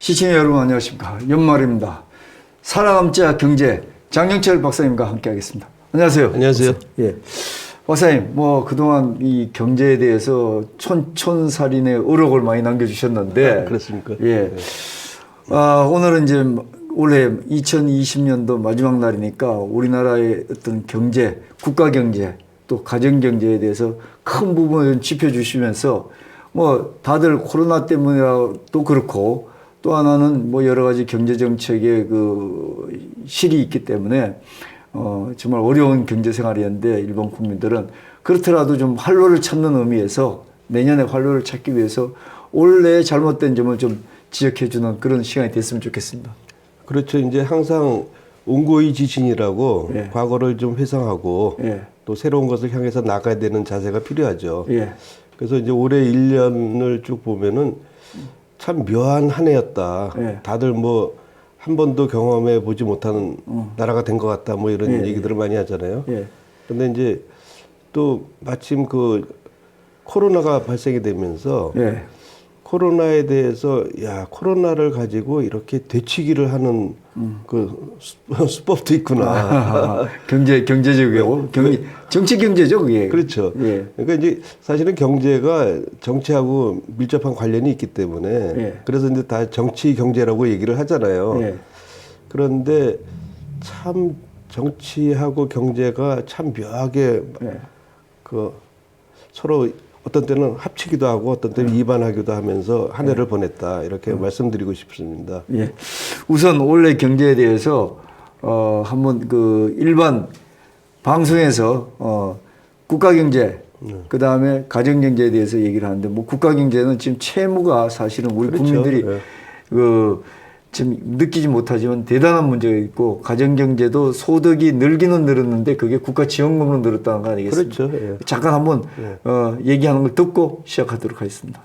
시청자 여러분 안녕하십니까. 연말입니다. 살아남자 경제 장영철 박사님과 함께하겠습니다. 안녕하세요. 안녕하세요. 예, 박사님 뭐 그동안 이 경제에 대해서 촌철살인의 어록을 많이 남겨주셨는데 그렇습니까? 예, 네. 오늘은 이제 올해 2020년도 마지막 날이니까 우리나라의 어떤 경제, 국가 경제 또 가정 경제에 대해서 큰 부분을 짚어주시면서 뭐 다들 코로나 때문이라도 그렇고 또 하나는 뭐 여러 가지 경제 정책의 그 실이 있기 때문에 정말 어려운 경제 생활이었는데 일본 국민들은 그렇더라도 좀 활로를 찾는 의미에서 내년에 활로를 찾기 위해서 올해 잘못된 점을 좀 지적해주는 그런 시간이 됐으면 좋겠습니다. 그렇죠. 이제 항상 온고의 지신이라고 예. 과거를 좀 회상하고 예. 또 새로운 것을 향해서 나가야 되는 자세가 필요하죠. 예. 그래서 이제 올해 1년을 쭉 보면은 참 묘한 한 해였다. 예. 다들 뭐 한 번도 경험해 보지 못하는 나라가 된 것 같다. 뭐 이런 예. 얘기들을 많이 하잖아요. 예. 근데 이제 또 마침 그 코로나가 발생이 되면서 예. 코로나에 대해서 야 코로나를 가지고 이렇게 되치기를 하는 그 수법도 있구나. 경제적이고 정치 경제죠 그게. 그렇죠. 예. 그러니까 이제 사실은 경제가 정치하고 밀접한 관련이 있기 때문에 예. 그래서 이제 다 정치 경제라고 얘기를 하잖아요. 예. 그런데 참 정치하고 경제가 참 묘하게 예. 그 서로 어떤 때는 합치기도 하고 어떤 때는 이반하기도 하면서 한 해를 보냈다 이렇게 말씀드리고 싶습니다. 예. 우선 올해 경제에 대해서 한번 그 일반 방송에서 국가 경제 그 다음에 가정 경제에 대해서 얘기를 하는데 뭐 국가 경제는 지금 채무가 사실은 우리 그렇죠. 국민들이 예. 그 지금 느끼지 못하지만 대단한 문제가 있고 가정 경제도 소득이 늘기는 늘었는데 그게 국가 지원금으로 늘었다는 거 아니겠습니까? 그렇죠. 예. 잠깐 한번 예. 얘기하는 걸 듣고 시작하도록 하겠습니다.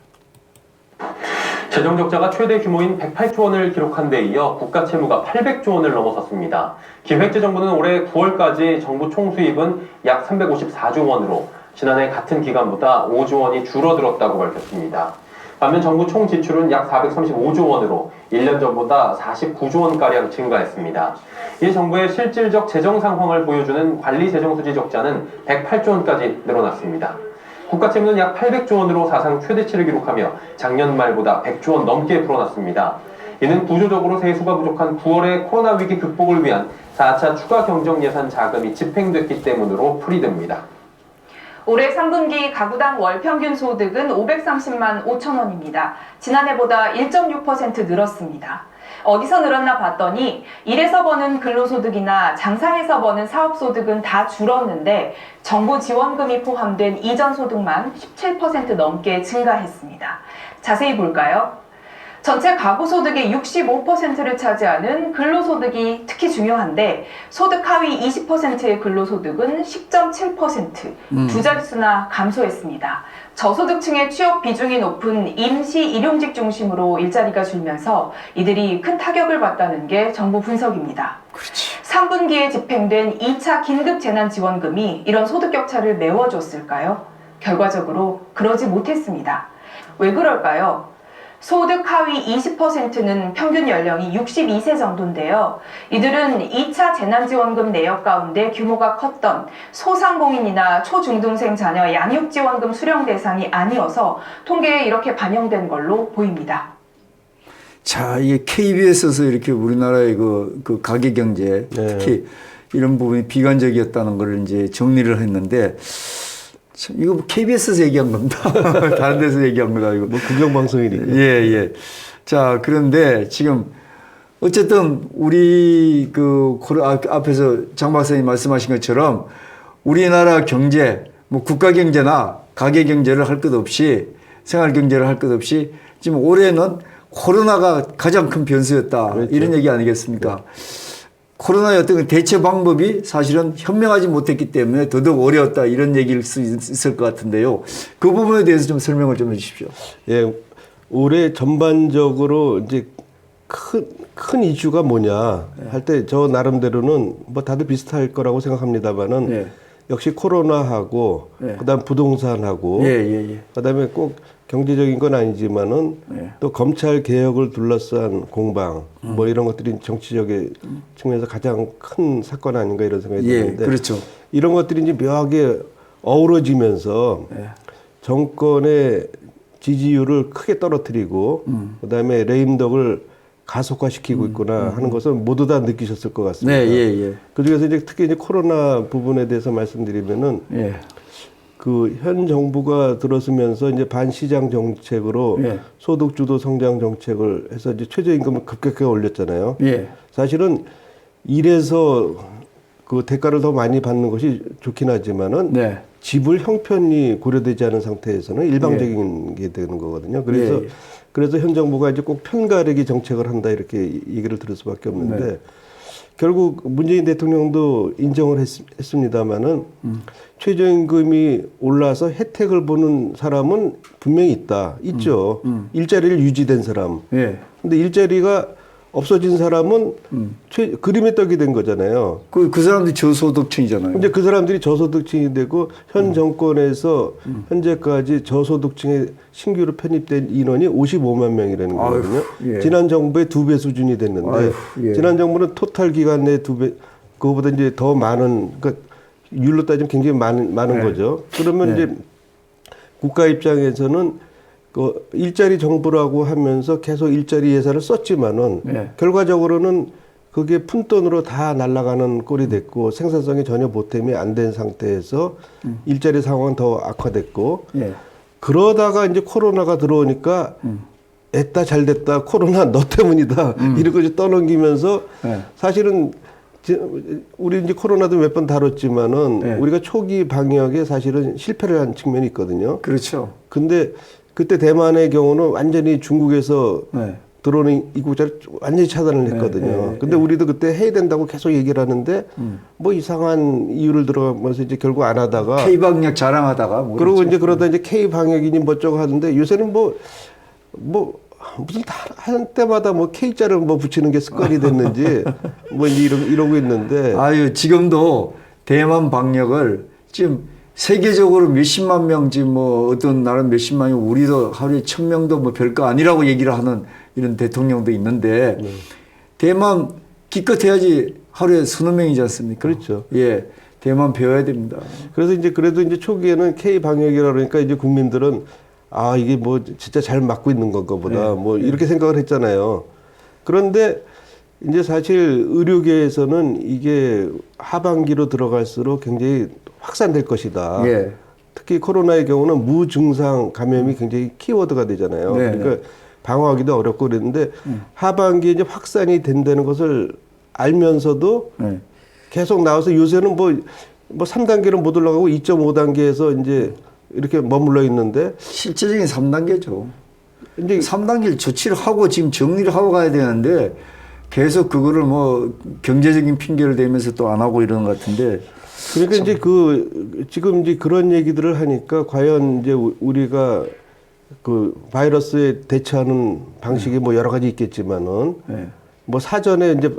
재정 적자가 최대 규모인 108조 원을 기록한 데 이어 국가 채무가 800조 원을 넘어섰습니다. 기획재정부는 올해 9월까지 정부 총수입은 약 354조 원으로 지난해 같은 기간보다 5조 원이 줄어들었다고 밝혔습니다. 반면 정부 총 지출은 약 435조 원으로 1년 전보다 49조 원가량 증가했습니다. 이 정부의 실질적 재정 상황을 보여주는 관리 재정 수지 적자는 108조 원까지 늘어났습니다. 국가 채무는 약 800조 원으로 사상 최대치를 기록하며 작년 말보다 100조 원 넘게 불어났습니다. 이는 구조적으로 세수가 부족한 9월의 코로나 위기 극복을 위한 4차 추가 경정 예산 자금이 집행됐기 때문으로 풀이됩니다. 올해 3분기 가구당 월 평균 소득은 530만 5천 원입니다. 지난해보다 1.6% 늘었습니다. 어디서 늘었나 봤더니 일해서 버는 근로소득이나 장사해서 버는 사업소득은 다 줄었는데 정부 지원금이 포함된 이전 소득만 17% 넘게 증가했습니다. 자세히 볼까요? 전체 가구 소득의 65%를 차지하는 근로소득이 특히 중요한데 소득 하위 20%의 근로소득은 10.7% 두 자릿수나 감소했습니다. 저소득층의 취업 비중이 높은 임시 일용직 중심으로 일자리가 줄면서 이들이 큰 타격을 받다는 게 정부 분석입니다. 그렇지. 3분기에 집행된 2차 긴급재난지원금이 이런 소득 격차를 메워줬을까요? 결과적으로 그러지 못했습니다. 왜 그럴까요? 소득 하위 20%는 평균 연령이 62세 정도인데요. 이들은 2차 재난지원금 내역 가운데 규모가 컸던 소상공인이나 초중등생 자녀 양육지원금 수령 대상이 아니어서 통계에 이렇게 반영된 걸로 보입니다. 자, 이게 KBS에서 이렇게 우리나라의 그 가계 경제, 특히 이런 부분이 비관적이었다는 걸 이제 정리를 했는데, 참, 이거 뭐 KBS에서 얘기한 겁니다. 다른 데서 얘기한 거다, 이거. 뭐 국영방송이니까. 예, 예. 자, 그런데 지금, 어쨌든, 우리 앞에서 장 박사님 말씀하신 것처럼, 우리나라 경제, 뭐 국가 경제나 가계 경제를 할 것 없이, 생활 경제를 할 것 없이, 지금 올해는 코로나가 가장 큰 변수였다. 그렇죠. 이런 얘기 아니겠습니까? 코로나의 어떤 대처 방법이 사실은 현명하지 못했기 때문에 더더욱 어려웠다. 이런 얘기일 수 있을 것 같은데요. 그 부분에 대해서 좀 설명을 좀 해주십시오. 예, 올해 전반적으로 이제 큰 이슈가 뭐냐 할 때 저 나름대로는 뭐 다들 비슷할 거라고 생각합니다만은 예. 역시 코로나하고 예. 그다음 부동산하고 예. 그다음에 꼭 경제적인 건 아니지만은 예. 또 검찰 개혁을 둘러싼 공방 뭐 이런 것들이 정치적인 측면에서 가장 큰 사건 아닌가 이런 생각이 예, 드는데 그렇죠. 이런 것들이 이제 묘하게 어우러지면서 예. 정권의 지지율을 크게 떨어뜨리고 그다음에 레임덕을 가속화시키고 있구나 하는 것을 모두 다 느끼셨을 것 같습니다. 네, 예, 예. 그중에서 이제 특히 이제 코로나 부분에 대해서 말씀드리면은 예. 그 현 정부가 들어서면서 이제 반시장 정책으로 예. 소득 주도 성장 정책을 해서 이제 최저임금을 급격하게 올렸잖아요. 예. 사실은 이래서 그 대가를 더 많이 받는 것이 좋긴 하지만은 네. 지불 형편이 고려되지 않은 상태에서는 일방적인 게 되는 거거든요. 그래서 예. 그래서 현 정부가 이제 꼭 편가르기 정책을 한다 이렇게 얘기를 들을 수밖에 없는데 네. 결국 문재인 대통령도 인정을 했습니다마는 최저임금이 올라서 혜택을 보는 사람은 분명히 있죠. 일자리를 유지된 사람. 예. 근데 일자리가 없어진 사람은 그림의 떡이 된 거잖아요. 그 사람들이 저소득층이잖아요. 근데 그 사람들이 저소득층이 되고 현 정권에서 현재까지 저소득층에 신규로 편입된 인원이 55만 명이라는 거거든요. 아유, 예. 지난 정부의 2배 수준이 됐는데 아유, 예. 지난 정부는 토탈 기간 내 2배 그거보다 이제 더 많은 그러니까 율로 따지면 굉장히 많은 네. 거죠. 그러면 네. 이제 국가 입장에서는 그 일자리 정부라고 하면서 계속 일자리 예산을 썼지만은 네. 결과적으로는 그게 푼돈으로 다 날아가는 꼴이 됐고 생산성이 전혀 보탬이 안 된 상태에서 일자리 상황은 더 악화됐고 예. 그러다가 이제 코로나가 들어오니까 애따 잘 됐다 코로나 너 때문이다 이렇게 이제 떠넘기면서 네. 사실은 우리 이제 코로나도 몇 번 다뤘지만은 네. 우리가 초기 방역에 사실은 실패를 한 측면이 있거든요. 그렇죠. 근데 그때 대만의 경우는 완전히 중국에서 네. 들어오는 입국자를 완전히 차단을 했거든요. 네, 근데 우리도 그때 해야 된다고 계속 얘기를 하는데 뭐 이상한 이유를 들어가면서 이제 결국 안 하다가 K방역 자랑하다가 뭐 그러고 그랬죠. 이제 그러다 이제 K 방역이니 뭐쩌고 하는데 요새는 뭐 무슨 다 하는 때마다 뭐 K자를 뭐 붙이는 게 습관이 됐는지 뭐 이제 이러고 있는데 아유, 지금도 대만 방역을 지금 세계적으로 몇십만 명 지금 뭐 어떤 나라는 몇십만이 우리도 하루에 1,000명도 뭐 별거 아니라고 얘기를 하는 이런 대통령도 있는데 대만 기껏 해야지 하루에 서너 명이지 않습니까? 그렇죠. 예. 대만 배워야 됩니다. 그래서 이제 그래도 이제 초기에는 K 방역이라 그러니까 이제 국민들은 아 이게 뭐 진짜 잘 막고 있는 건가 보다 뭐 이렇게 생각을 했잖아요. 그런데 이제 사실 의료계에서는 이게 하반기로 들어갈수록 굉장히 확산될 것이다. 예. 특히 코로나의 경우는 무증상 감염이 굉장히 키워드가 되잖아요. 네, 그러니까 방어하기도 어렵고 그랬는데 하반기에 이제 확산이 된다는 것을 알면서도 네. 계속 나와서 요새는 뭐 3단계는 못 올라가고 2.5단계에서 이제 이렇게 머물러 있는데 실제적인 3단계죠. 이제 3단계를 조치를 하고 지금 정리를 하고 가야 되는데 계속 그거를 뭐 경제적인 핑계를 대면서 또 안 하고 이러는 것 같은데. 그러니까 이제 지금 이제 그런 얘기들을 하니까 과연 이제 우리가 그 바이러스에 대처하는 방식이 뭐 여러 가지 있겠지만은 네. 뭐 사전에 이제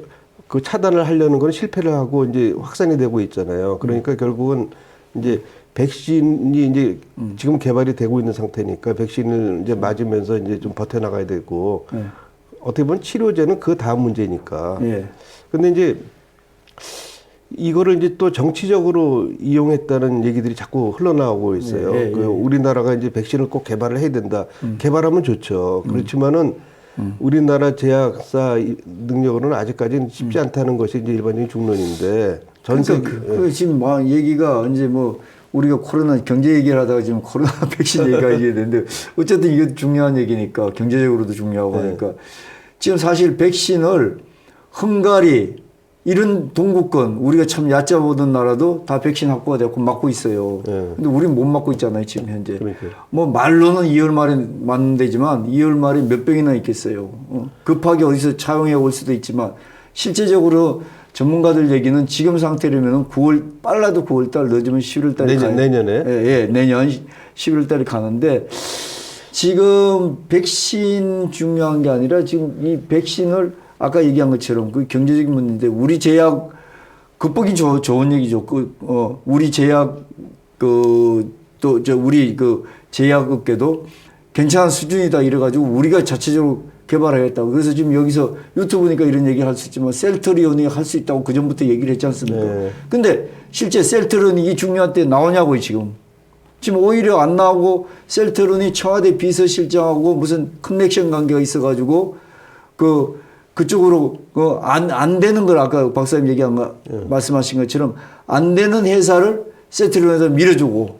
그 차단을 하려는 건 실패를 하고 이제 확산이 되고 있잖아요. 그러니까 결국은 이제 백신이 이제 지금 개발이 되고 있는 상태니까 백신을 이제 맞으면서 이제 좀 버텨나가야 되고 네. 어떻게 보면 치료제는 그 다음 문제니까. 예. 근데 이제 이거를 이제 또 정치적으로 이용했다는 얘기들이 자꾸 흘러나오고 있어요. 예, 예, 그 예. 우리나라가 이제 백신을 꼭 개발을 해야 된다. 개발하면 좋죠. 그렇지만은 우리나라 제약사 능력으로는 아직까지는 쉽지 않다는 것이 이제 일반적인 중론인데 전 세계 지금 막 얘기가 이제 뭐 우리가 코로나 경제 얘기를 하다가 지금 코로나 백신 얘기가 이게 되는데 어쨌든 이게 중요한 얘기니까 경제적으로도 중요하고 네. 하니까 지금 사실 백신을 헝가리 이런 동구권 우리가 참 얕잡아보던 나라도 다 백신 확보가 되고 맞고 있어요. 네. 근데 우리는 못 맞고 있잖아요 지금 현재. 그러니까요. 뭐 말로는 2월 말에 맞는 데지만 2월 말에 몇 병이나 있겠어요. 급하게 어디서 차용해 올 수도 있지만 실제적으로 전문가들 얘기는 지금 상태라면 9월 빨라도 9월 달 늦으면 11월 달에 내년에 예, 내년 11월 달에 가는데 지금 백신 중요한 게 아니라 지금 이 백신을 아까 얘기한 것처럼 그 경제적인 문제인데 우리 제약 극복이 좋은 얘기죠. 우리 제약 우리 그 제약업계도 괜찮은 수준이다 이래가지고 우리가 자체적으로 개발하겠다고. 그래서 지금 여기서 유튜브니까 이런 얘기 할 수 있지만 셀트리온이 할 수 있다고 그 전부터 얘기를 했지 않습니까? 네. 근데 실제 셀트리온이 이 중요한 때 나오냐고요, 지금. 지금 오히려 안 나오고 셀트리온이 청와대 비서실장하고 무슨 커넥션 관계가 있어가지고 그쪽으로 안 되는 걸 아까 박사님 얘기한 거 말씀하신 것처럼 안 되는 회사를 셀트리온에서 밀어주고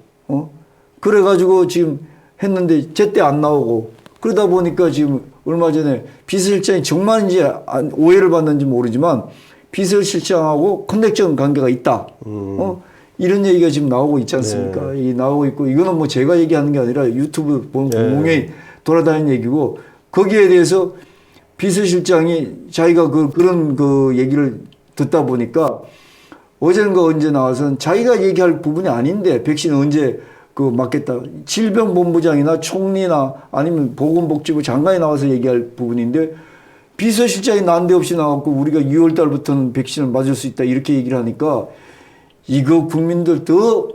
그래가지고 지금 했는데 제때 안 나오고 그러다 보니까 지금 얼마 전에 비서실장이 정말인지 오해를 받는지 모르지만 비서실장하고 커넥션 관계가 있다. 이런 얘기가 지금 나오고 있지 않습니까? 이 나오고 있고 이거는 뭐 제가 얘기하는 게 아니라 유튜브 보면 공공연히 돌아다니는 얘기고 거기에 대해서 비서실장이 자기가 그런 얘기를 듣다 보니까 어젠가 언제 나와서는 자기가 얘기할 부분이 아닌데 백신 언제 맞겠다. 질병본부장이나 총리나 아니면 보건복지부 장관이 나와서 얘기할 부분인데 비서실장이 난데없이 나왔고 우리가 6월 달부터는 백신을 맞을 수 있다 이렇게 얘기를 하니까 이거 국민들 더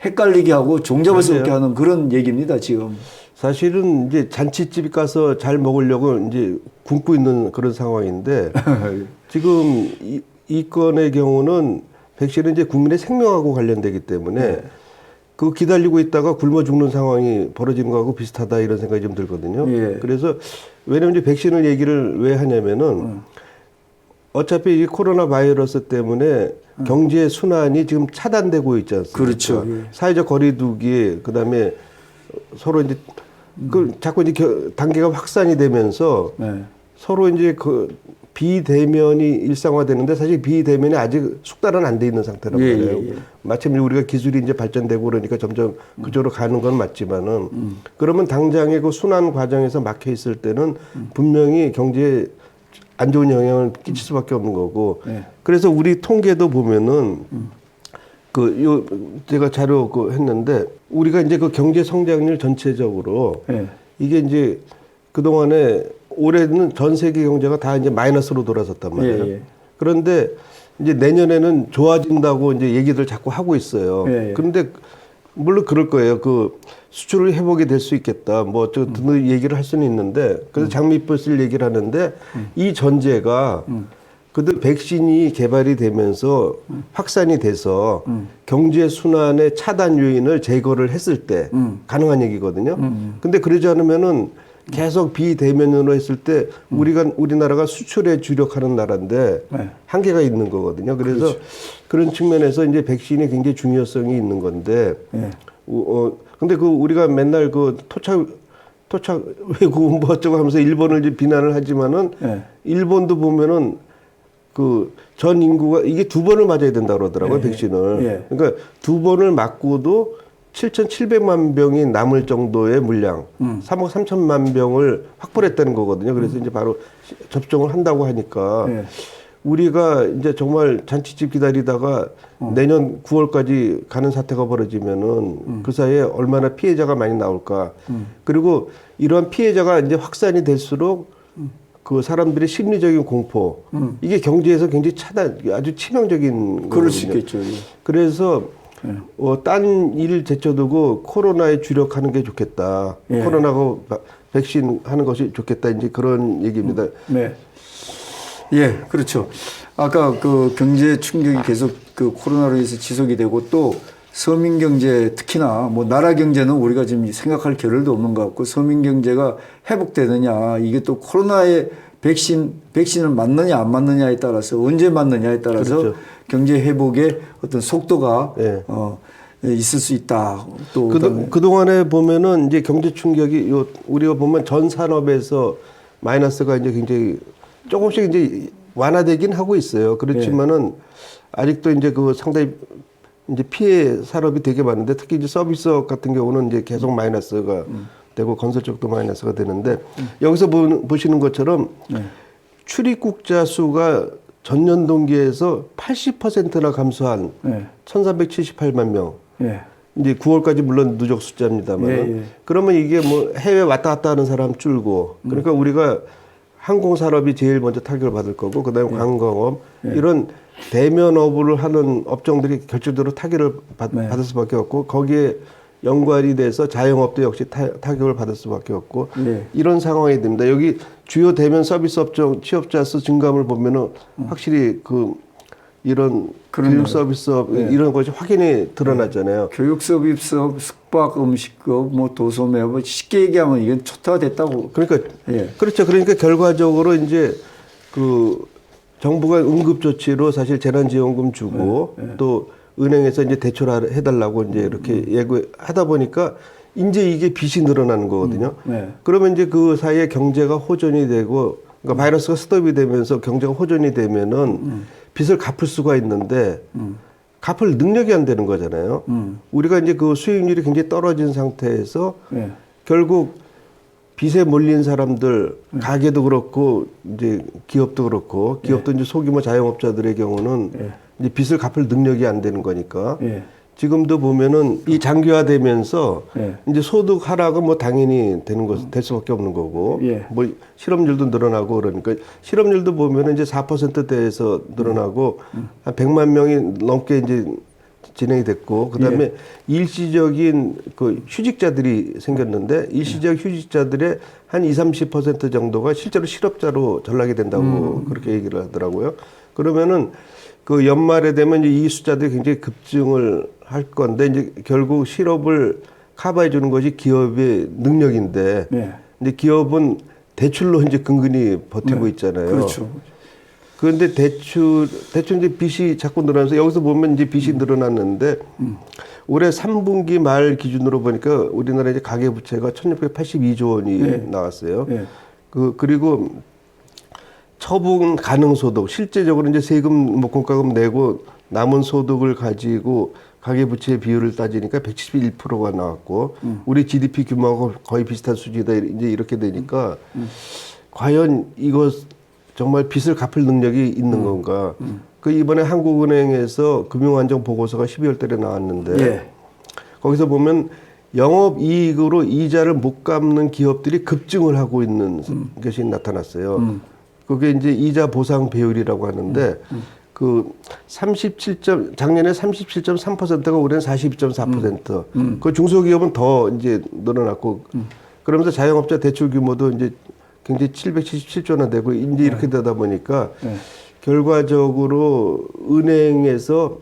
헷갈리게 하고 종잡을 수 없게 하는 그런 얘기입니다, 지금. 사실은 이제 잔치집 가서 잘 먹으려고 이제 굶고 있는 그런 상황인데 지금 이 건의 경우는 백신은 이제 국민의 생명하고 관련되기 때문에 그거 기다리고 있다가 굶어 죽는 상황이 벌어지는 거하고 비슷하다 이런 생각이 좀 들거든요. 그래서 왜냐면 이제 백신을 얘기를 왜 하냐면은 어차피 이 코로나 바이러스 때문에 경제 순환이 지금 차단되고 있지 않습니까? 그렇죠. 사회적 거리두기, 그다음에 서로 이제 자꾸 이제 단계가 확산이 되면서 서로 이제 비대면이 일상화되는데 사실 비대면이 아직 숙달은 안 돼 있는 상태란 말이에요. 마침 우리가 기술이 이제 발전되고 그러니까 점점 그쪽으로 가는 건 맞지만은 그러면 당장의 그 순환 과정에서 막혀 있을 때는 분명히 경제에 안 좋은 영향을 끼칠 수밖에 없는 거고. 그래서 우리 통계도 보면은 제가 자료 했는데 우리가 이제 그 경제 성장률 전체적으로 이게 이제 그동안에 올해는 전 세계 경제가 다 이제 마이너스로 돌아섰단 말이에요. 그런데 이제 내년에는 좋아진다고 이제 얘기들 자꾸 하고 있어요. 그런데 물론 그럴 거예요. 수출을 회복이 될 수 있겠다. 뭐 듣는 얘기를 할 수는 있는데 그래서 장밋빛을 얘기를 하는데 이 전제가 그들 백신이 개발이 되면서 확산이 돼서 경제 순환의 차단 요인을 제거를 했을 때 가능한 얘기거든요. 근데 그러지 않으면은 계속 비대면으로 했을 때 우리나라가 수출에 주력하는 나라인데 한계가 있는 거거든요. 그래서 그런 측면에서 이제 백신이 굉장히 중요성이 있는 건데 근데 우리가 맨날 토착 외국 뭐 어쩌고 하면서 일본을 이제 비난을 하지만은 일본도 보면은 전 인구가 이게 2번을 맞아야 된다고 그러더라고요, 백신을. 그러니까 2번을 맞고도 7,700만 병이 남을 정도의 물량, 3억 3천만 병을 확보를 했다는 거거든요. 그래서 이제 바로 접종을 한다고 하니까 우리가 이제 정말 잔치집 기다리다가 내년 9월까지 가는 사태가 벌어지면은 그 사이에 얼마나 피해자가 많이 나올까. 그리고 이러한 피해자가 이제 확산이 될수록 그 사람들의 심리적인 공포, 이게 경제에서 굉장히 아주 치명적인 그럴 수 거거든요. 있겠죠. 그래서 딴 일 제쳐두고 코로나에 주력하는 게 좋겠다. 코로나고 백신 하는 것이 좋겠다. 이제 그런 얘기입니다. 그렇죠. 아까 경제 충격이 계속 코로나로 인해서 지속이 되고 또 서민 경제 특히나 뭐 나라 경제는 우리가 지금 생각할 겨를도 없는 것 같고 서민 경제가 회복되느냐 이게 또 코로나의 백신을 맞느냐 안 맞느냐에 따라서 언제 맞느냐에 따라서 그렇죠. 경제 회복의 어떤 속도가 있을 수 있다. 또 그동안에 보면은 이제 경제 충격이 우리가 보면 전 산업에서 마이너스가 이제 굉장히 조금씩 이제 완화되긴 하고 있어요. 그렇지만은 아직도 이제 상당히 이제 피해 산업이 되게 많은데 특히 이제 서비스업 같은 경우는 이제 계속 마이너스가 되고 건설 쪽도 마이너스가 되는데 여기서 보시는 것처럼 출입국자 수가 전년 동기에서 80%나 감소한 1,378만 명. 이제 9월까지 물론 누적 숫자입니다만 그러면 이게 뭐 해외 왔다 갔다 하는 사람 줄고 그러니까 우리가 항공산업이 제일 먼저 타격을 받을 거고 그다음에 관광업 이런 대면업을 하는 업종들이 결정적으로 타격을 받을 수밖에 없고 거기에 연관이 돼서 자영업도 역시 타격을 받을 수밖에 없고 네. 이런 상황이 됩니다. 여기 주요 대면 서비스 업종 취업자 수 증감을 보면은 확실히 이런 그렇네요. 교육 서비스업 네. 이런 것이 확연히 드러났잖아요. 교육 서비스업, 숙박, 음식업, 뭐 도소매, 뭐 쉽게 얘기하면 이건 초토화됐다고. 그러니까 예. 그렇죠. 그러니까 결과적으로 이제 정부가 응급 조치로 사실 재난지원금 주고 또 은행에서 이제 대출을 해달라고 이제 이렇게 예고하다 보니까 이제 이게 빚이 늘어나는 거거든요. 네. 그러면 이제 그 사이에 경제가 호전이 되고 그러니까 바이러스가 스톱이 되면서 경제가 호전이 되면은 빚을 갚을 수가 있는데 갚을 능력이 안 되는 거잖아요. 우리가 이제 그 수익률이 굉장히 떨어진 상태에서 네. 결국 빚에 몰린 사람들, 가게도 그렇고 이제 기업도 그렇고 기업도 이제 소규모 자영업자들의 경우는 이제 빚을 갚을 능력이 안 되는 거니까 예. 지금도 보면은 이 장기화되면서 예. 이제 소득 하락은 뭐 당연히 될 수밖에 없는 거고 예. 뭐 실업률도 늘어나고 그러니까 실업률도 보면은 이제 4%대에서 늘어나고 한 100만 명이 넘게 이제 진행이 됐고 그다음에 일시적인 그 휴직자들이 생겼는데 일시적 휴직자들의 한 20-30% 정도가 실제로 실업자로 전락이 된다고 그렇게 얘기를 하더라고요. 그러면은 그 연말에 되면 이제 이 숫자들이 굉장히 급증을 할 건데 이제 결국 실업을 커버해 주는 것이 기업의 능력인데 네. 이제 기업은 대출로 이제 근근히 버티고 있잖아요. 그렇죠. 그런데 대출 이제 빚이 자꾸 늘어나면서 여기서 보면 이제 빚이 늘어났는데 올해 3분기 말 기준으로 보니까 우리나라 이제 가계부채가 1,682조 원이 나왔어요. 네. 그리고 처분 가능 소득 실제적으로 이제 세금 뭐 공과금 내고 남은 소득을 가지고 가계부채 비율을 따지니까 171%가 나왔고 우리 GDP 규모하고 거의 비슷한 수준이다 이제 이렇게 되니까 과연 이거 정말 빚을 갚을 능력이 있는 건가? 그 이번에 한국은행에서 금융안정 보고서가 12월 달에 나왔는데 예. 거기서 보면 영업 이익으로 이자를 못 갚는 기업들이 급증을 하고 있는 것이 나타났어요. 그게 이제 이자 보상 배율이라고 하는데 작년에 37.3%가 올해는 42.4%. 그 중소기업은 더 이제 늘어났고 그러면서 자영업자 대출 규모도 이제 굉장히 777조나 되고 이제 이렇게 되다 보니까 결과적으로 은행에서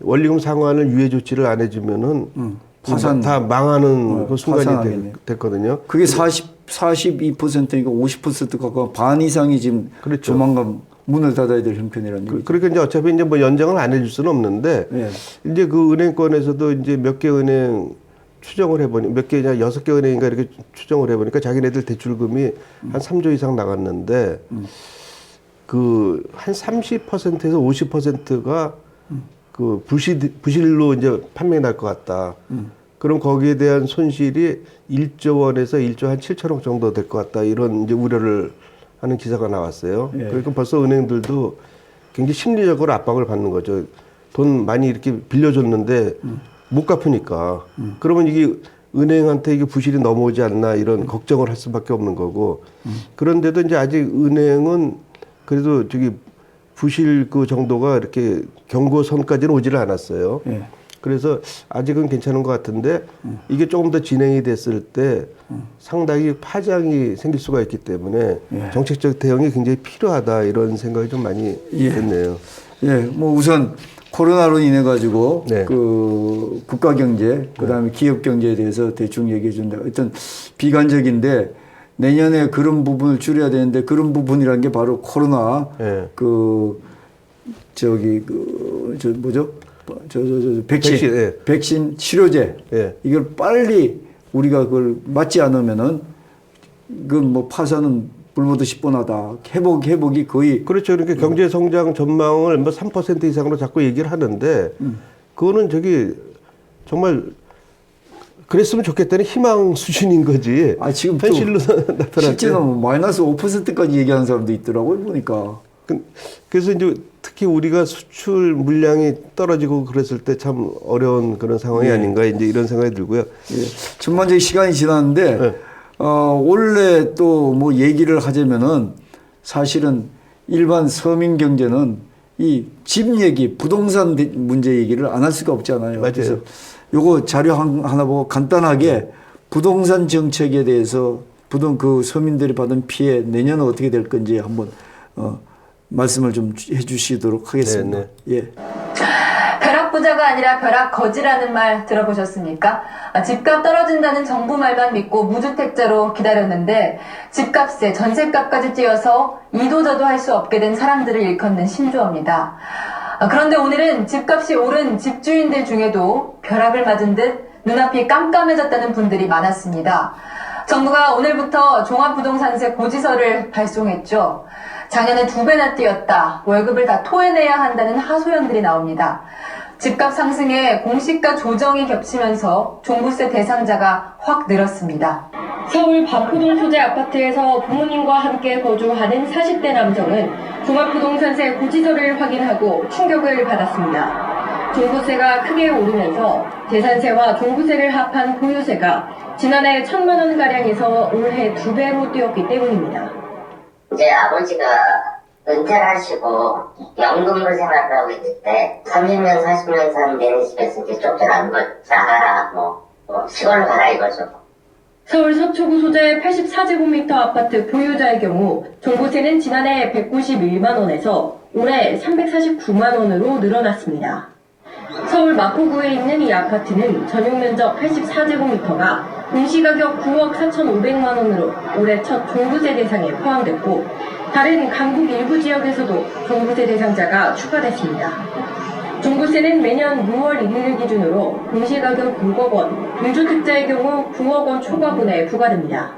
원리금 상환을 유예 조치를 안 해주면은 파산. 다 망하는 그 순간이 파산하겠네요. 됐거든요. 그게 42%니까 50% 가까운 반 이상이 지금 그렇죠. 조만간 문을 닫아야 될 형편이라는 얘기죠. 그러니까 이제 어차피 이제 뭐 연장을 안 해줄 수는 없는데 예. 이제 그 은행권에서도 이제 몇 개 은행 추정을 해보니 몇 개냐 6개 은행인가 이렇게 추정을 해보니까 자기네들 대출금이 한 3조 이상 나갔는데 그 한 30%에서 50%가 그 부실로 이제 판매 날 것 같다. 그럼 거기에 대한 손실이 1조 원에서 1조 한 7천억 정도 될 것 같다. 이런 이제 우려를 하는 기사가 나왔어요. 예. 그러니까 벌써 은행들도 굉장히 심리적으로 압박을 받는 거죠. 돈 많이 이렇게 빌려줬는데 못 갚으니까. 그러면 이게 은행한테 이게 부실이 넘어오지 않나 이런 걱정을 할 수밖에 없는 거고. 그런데도 이제 아직 은행은 그래도 부실 그 정도가 이렇게 경고선까지는 오지를 않았어요. 예. 그래서 아직은 괜찮은 것 같은데 이게 조금 더 진행이 됐을 때 상당히 파장이 생길 수가 있기 때문에 정책적 대응이 굉장히 필요하다 이런 생각이 좀 많이 됐네요. 예, 뭐 우선 코로나로 인해 가지고 네. 그 국가 경제, 그다음에 기업 경제에 대해서 대충 얘기해 준다. 어떤 비관적인데 내년에 그런 부분을 줄여야 되는데 그런 부분이라는 게 바로 코로나 네. 백신, 예. 백신 치료제 예. 이걸 빨리 우리가 그걸 맞지 않으면은 그건 뭐 파산은 불보듯이 뻔하다. 회복이 거의 그렇죠. 그러니까 경제 성장 전망을 뭐 3% 이상으로 자꾸 얘기를 하는데 그거는 정말 그랬으면 좋겠다는 희망 수준인 거지. 지금 또 현실로 나타날 실제는 뭐 마이너스 5%까지 얘기하는 사람도 있더라고요 보니까. 그래서 이제 특히 우리가 수출 물량이 떨어지고 그랬을 때 참 어려운 그런 상황이 아닌가 이제 이런 생각이 들고요. 예. 전반적인 시간이 지났는데 원래 또 뭐 얘기를 하자면은 사실은 일반 서민 경제는 이 집 얘기, 부동산 문제 얘기를 안 할 수가 없잖아요. 맞아요. 그래서 요거 자료 하나 보고 간단하게 부동산 정책에 대해서 그 서민들이 받은 피해 내년은 어떻게 될 건지 한번 말씀을 좀 해주시도록 하겠습니다. 예. 벼락부자가 아니라 벼락거지라는 말 들어보셨습니까? 집값 떨어진다는 정부 말만 믿고 무주택자로 기다렸는데 집값에 전셋값까지 뛰어서 이도저도 할 수 없게 된 사람들을 일컫는 신조어입니다. 그런데 오늘은 집값이 오른 집주인들 중에도 벼락을 맞은 듯 눈앞이 깜깜해졌다는 분들이 많았습니다. 정부가 오늘부터 종합부동산세 고지서를 발송했죠. 작년에 2배나 뛰었다. 월급을 다 토해내야 한다는 하소연들이 나옵니다. 집값 상승에 공시가 조정이 겹치면서 종부세 대상자가 확 늘었습니다. 서울 반포동 소재 아파트에서 부모님과 함께 거주하는 40대 남성은 종합부동산세 고지서를 확인하고 충격을 받았습니다. 종부세가 크게 오르면서 재산세와 종부세를 합한 보유세가 지난해 1,000만 원가량에서 올해 2배로 뛰었기 때문입니다. 이제 아버지가 은퇴를 하시고 연금으로 생활을 하고 있을 때 30년, 40년 산 내내 집에서 이제 쫓겨나는 걸 나가라, 시골로 가라 이거죠. 서울 서초구 소재 84제곱미터 아파트 보유자의 경우 종부세는 지난해 191만 원에서 올해 349만 원으로 늘어났습니다. 서울 마포구에 있는 이 아파트는 전용 면적 84제곱미터가 공시가격 9억 4,500만 원으로 올해 첫 종부세 대상에 포함됐고 다른 강북 일부 지역에서도 종부세 대상자가 추가됐습니다. 종부세는 매년 6월 1일 기준으로 공시가격 6억 원, 1주택자의 경우 9억 원 초과분에 부과됩니다.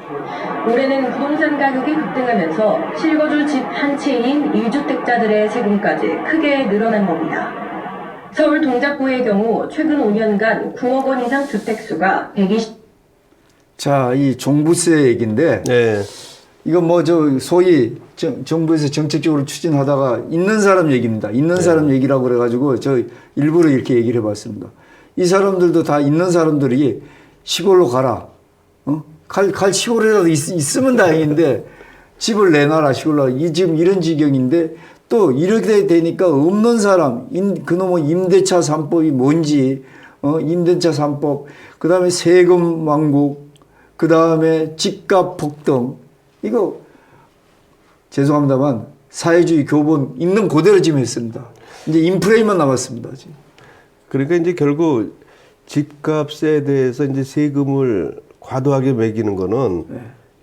올해는 부동산 가격이 급등하면서 실거주 집 한 채인 1주택자들의 세금까지 크게 늘어난 겁니다. 서울 동작구의 경우 최근 5년간 9억 원 이상 주택수가 120... 자, 이 종부세 얘기인데 네. 이거 소위 정부에서 정책적으로 추진하다가 있는 사람 얘기입니다. 있는 사람 얘기라고 그래가지고 저 일부러 이렇게 얘기를 해봤습니다. 이 사람들도 다 있는 사람들이 시골로 가라. 갈 시골이라도 있으면 다행인데 집을 내놔라 시골로. 지금 이런 지경인데 또 이렇게 되니까 없는 사람, 그놈의 임대차 3법이 뭔지, 임대차 3법, 그 다음에 세금 왕국, 그 다음에 집값 폭등, 이거 죄송합니다만 사회주의 교본 있는 그대로 지금 했습니다. 이제 인프레임만 남았습니다. 지금. 그러니까 이제 결국 집값에 대해서 이제 세금을 과도하게 매기는 거는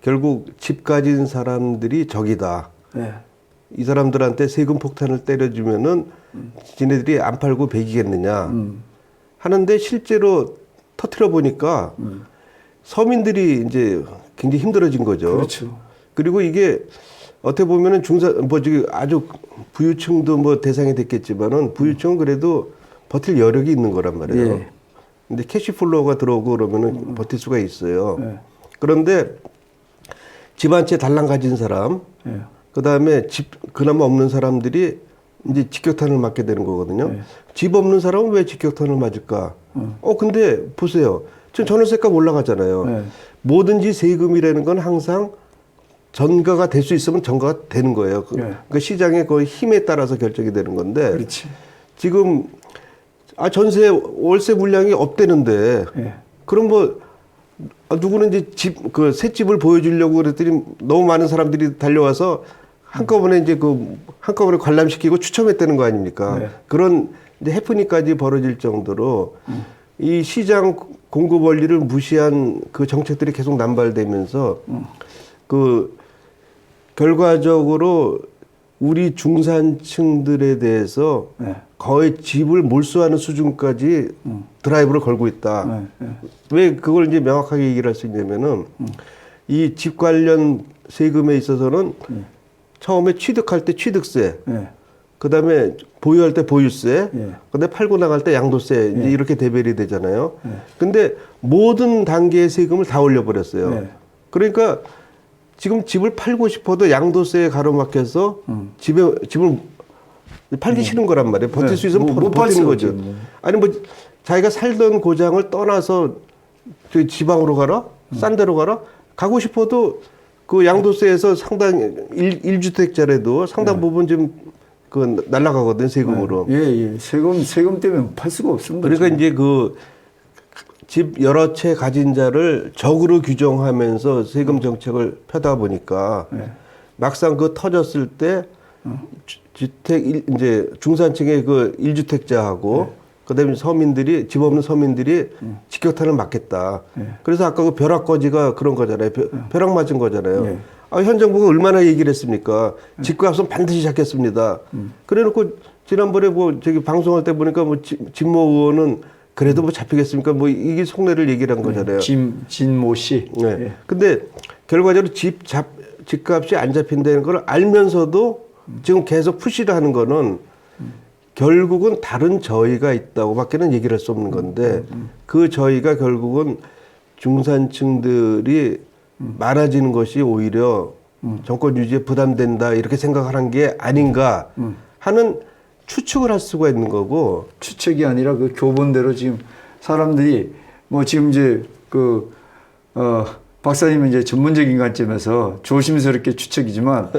결국 집 가진 사람들이 적이다. 네. 이 사람들한테 세금 폭탄을 때려주면은 지네들이 안 팔고 배기겠느냐 하는데 실제로 터트려 보니까 서민들이 이제 굉장히 힘들어진 거죠. 그렇죠. 그리고 이게 어떻게 보면은 아주 부유층도 대상이 됐겠지만은 부유층은 그래도 버틸 여력이 있는 거란 말이에요. 예. 근데 캐시플로우가 들어오고 그러면은 버틸 수가 있어요. 예. 그런데 집 한 채 달랑 가진 사람, 예. 그 다음에 집 그나마 없는 사람들이 이제 직격탄을 맞게 되는 거거든요. 예. 집 없는 사람은 왜 직격탄을 맞을까? 근데 보세요. 지금 전월세값 올라가잖아요. 예. 뭐든지 세금이라는 건 항상 전가가 될 수 있으면 전가가 되는 거예요. 그 시장의 그 힘에 따라서 결정이 되는 건데. 그렇지. 지금 전세 월세 물량이 없대는데 예. 그럼 누구는 이제 새 집을 보여주려고 그랬더니 너무 많은 사람들이 달려와서 한꺼번에 이제 한꺼번에 관람시키고 추첨했다는 거 아닙니까? 네. 그런 이제 해프닝까지 벌어질 정도로 이 시장 공급 원리를 무시한 그 정책들이 계속 남발되면서 결과적으로 우리 중산층들에 대해서 네. 거의 집을 몰수하는 수준까지 드라이브를 걸고 있다. 네. 왜 그걸 이제 명확하게 얘기를 할 수 있냐면은 이 집 관련 세금에 있어서는 처음에 취득할 때 취득세, 네. 그 다음에 보유할 때 보유세, 예. 근데 팔고 나갈 때 양도세, 이제 예. 이렇게 대별이 되잖아요. 예. 근데 모든 단계의 세금을 다 올려버렸어요. 예. 그러니까 지금 집을 팔고 싶어도 양도세에 가로막혀서 집을 팔기 싫은 거란 말이에요. 버틸 네. 수 있으면 못 팔 버티는 수가 거죠. 없죠. 아니 자기가 살던 고장을 떠나서 저기 지방으로 가라, 싼 데로 가라, 가고 싶어도 그 양도세에서 상당 1주택자라도 상당 부분 좀 날라가거든 세금으로. 예. 세금 때문에 팔 수가 없습니다. 그러니까 지금. 이제 집 여러 채 가진 자를 적으로 규정하면서 세금 정책을 펴다 보니까 막상 그 터졌을 때 이제 중산층의 그 1주택자하고 그다음에 서민들이 집 없는 서민들이 직격탄을 맞겠다. 그래서 아까 그 벼락거지가 그런 거잖아요. 벼락 맞은 거잖아요. 현 정부가 얼마나 얘기를 했습니까? 집값은 반드시 잡겠습니다. 그래놓고 지난번에 뭐 저기 방송할 때 보니까 뭐 진모 의원은 그래도 뭐 잡히겠습니까? 뭐 이게 속내를 얘기를 한 거잖아요. 진모 씨. 네. 근데 결과적으로 집값이 안 잡힌다는 걸 알면서도 지금 계속 푸시를 하는 거는 결국은 다른 저희가 있다고 밖에는 얘기를 할 수 없는 건데 그 저희가 결국은 중산층들이 많아지는 것이 오히려 정권 유지에 부담된다 이렇게 생각하는 게 아닌가 하는 추측을 할 수가 있는 거고 추측이 아니라 그 교본대로 지금 사람들이 뭐 지금 이제 박사님은 이제 전문적인 관점에서 조심스럽게 추측이지만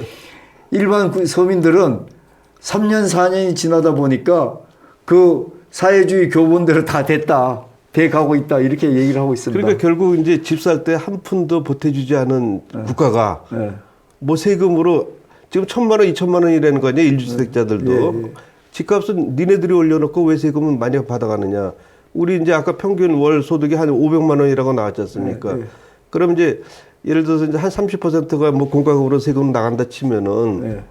일반 서민들은 3년, 4년이 지나다 보니까 그 사회주의 교본대로 다 됐다. 돼 가고 있다. 이렇게 얘기를 하고 있습니다. 그러니까 결국 이제 집 살 때 한 푼도 보태주지 않은 국가가 뭐 세금으로 지금 1,000만 원, 2,000만 원이라는 거 아니에요? 1주택자들도. 집값은 니네들이 올려놓고 왜 세금은 많이 받아가느냐. 우리 이제 아까 평균 월 소득이 한 500만 원이라고 나왔지 않습니까? 그럼 이제 예를 들어서 이제 한 30%가 뭐 공과금으로 세금 나간다 치면은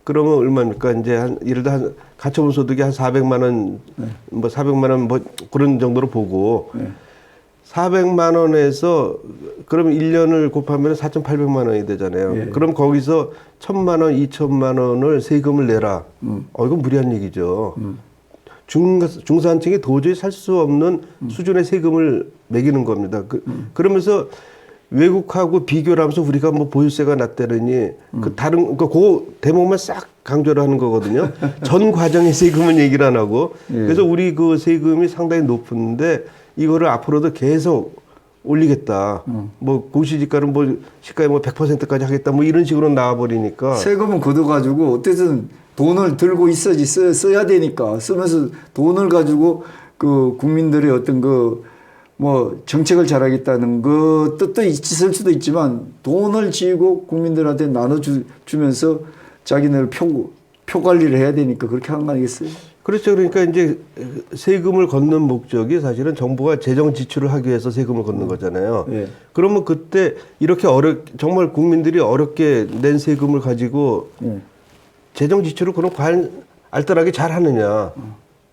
그러면 얼마입니까? 이제 예를 들어 한 가처분 소득이 한 400만 원, 뭐 400만 원 뭐 그런 정도로 보고 400만 원에서 그러면 1년을 곱하면 4,800만 원이 되잖아요. 그럼 거기서 1,000만 원, 2,000만 원을 세금을 내라. 이건 무리한 얘기죠. 중산층이 도저히 살 수 없는 수준의 세금을 매기는 겁니다. 그러면서 외국하고 비교를 하면서 우리가 뭐 보유세가 낮다느니 그 다른 그 대목만 싹 강조를 하는 거거든요. 전 과정의 세금은 얘기를 안 하고 그래서 우리 그 세금이 상당히 높은데 이거를 앞으로도 계속 올리겠다. 뭐 공시지가는 뭐 시가에 뭐 100%까지 하겠다. 뭐 이런 식으로 나와버리니까 세금은 걷어가지고 어쨌든 돈을 들고 있어야지 써야 되니까 쓰면서 돈을 가지고 그 국민들의 어떤 뭐 정책을 잘하겠다는 그 뜻도 있을 수도 있지만 돈을 쥐고 국민들한테 나눠주면서 자기네를 표 관리를 해야 되니까 그렇게 하는 거 아니겠어요? 그렇죠. 그러니까 이제 세금을 걷는 목적이 사실은 정부가 재정 지출을 하기 위해서 세금을 걷는 거잖아요. 그러면 그때 이렇게 정말 국민들이 어렵게 낸 세금을 가지고 재정 지출을 그럼 과연 알뜰하게 잘 하느냐.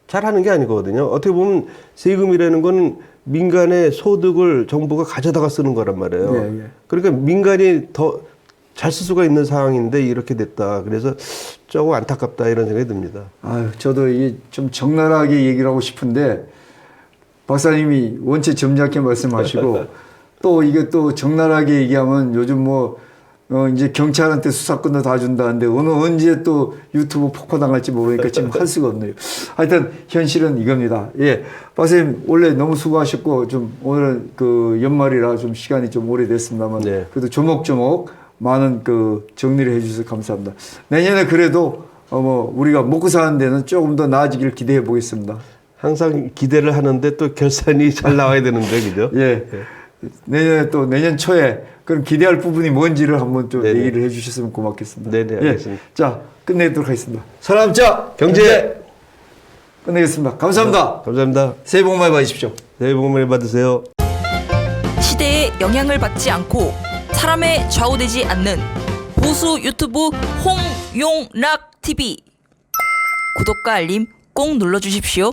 잘 하는 게 아니거든요. 어떻게 보면 세금이라는 건 민간의 소득을 정부가 가져다가 쓰는 거란 말이에요. 그러니까 민간이 더 잘 쓸 수가 있는 상황인데 이렇게 됐다. 그래서 조금 안타깝다 이런 생각이 듭니다. 아유, 저도 이게 좀 적나라하게 얘기를 하고 싶은데 박사님이 원체 점잖게 말씀하시고 또 이게 또 적나라하게 얘기하면 요즘 뭐 이제 경찰한테 수사권도 다 준다는데 언제 또 유튜브 폭파당할지 모르니까 지금 할 수가 없네요. 하여튼 현실은 이겁니다. 예, 박사님 원래 너무 수고하셨고 좀 오늘 그 연말이라 좀 시간이 좀 오래됐습니다만 그래도 조목조목 많은 그 정리를 해주셔서 감사합니다. 내년에 그래도 뭐 우리가 먹고 사는 데는 조금 더 나아지기를 기대해 보겠습니다. 항상 기대를 하는데 또 결산이 잘 나와야 되는데 그죠? 내년에 또 내년 초에 그럼 기대할 부분이 뭔지를 한번 좀 얘기를 해주셨으면 고맙겠습니다. 네네, 알겠습니다. 자, 끝내도록 하겠습니다. 사람자 경제 끝내겠습니다. 감사합니다. 감사합니다. 새해 복 많이 받으십시오. 새해 복 많이 받으세요. 시대에 영향을 받지 않고 사람에 좌우되지 않는 보수 유튜브 홍용락 TV 구독과 알림 꼭 눌러주십시오.